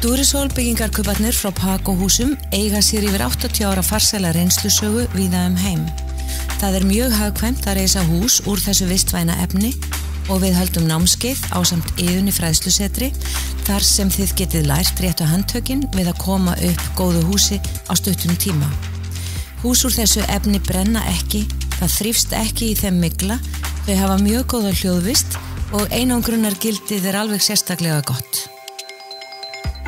Durisol byggingarkauparnir frá Paco-húsum eiga sér yfir 80 ára farsæla reynslusögu víða heim. Það mjög hagkvæmt að reisa hús úr þessu vistvæna efni og við höldum námskeið ásamt Iðunni fræðslusetri þar sem þið getið lært réttu handtökin við að koma upp góðu húsi á stuttum tíma. Hús úr þessu efni brenna ekki, það þrífst ekki í þeim mygla, þau hafa mjög góða hljóðvist og einangrunargildið alveg sérstaklega gott.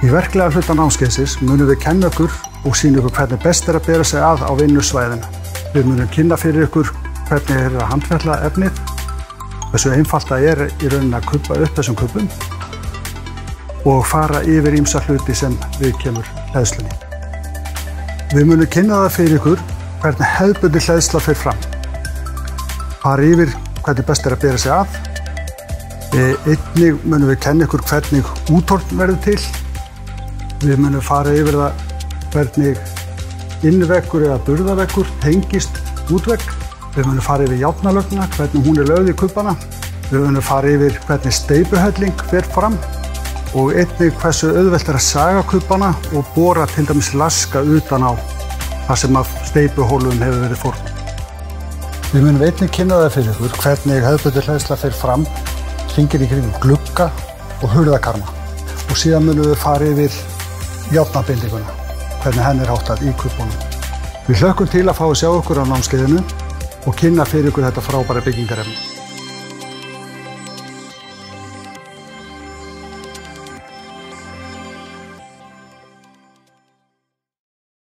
Í verklega hluta námskeiðsins munum við kenna ykkur og sýna ykkur hvernig best að bera sig að á vinnusvæðinu. Við munum kynna fyrir ykkur hvernig að handfjalla efnið, hversu einfalt það í rauninni að kubba upp þessum kubbum og fara yfir ýmsa hluti sem við kemur hleðslunni. Við munum kynna það fyrir ykkur hvernig hefðbundin hleðsla fer fram. Fara yfir hvernig best að bera sig að. Einnig munum við kenna ykkur hvernig úthorn verður til. Við munum fara yfir það hvernig innveggur eða burðaveggur tengist útvegg. Við munum fara yfir járnalögna, hvernig hún lögð í kubbana. Við munum fara yfir hvernig steypuhelling fer fram og einnig hversu auðvelt að saga kubbana og bora til dæmis laska utan á þar sem að steypuhólfum hefur verið fórnað. Við munum einnig kynna það fyrir ykkur hvernig hefðbundin hleðsla fer fram hringinn í kringum glugga og hurðarkarma og síðan munum við fara yfir járnabindinguna, hvernig henni háttað í kubbunum. Við hlökkum til að fá að sjá okkur á námskeiðinu og kynna fyrir ykkur þetta frábæra byggingarefni.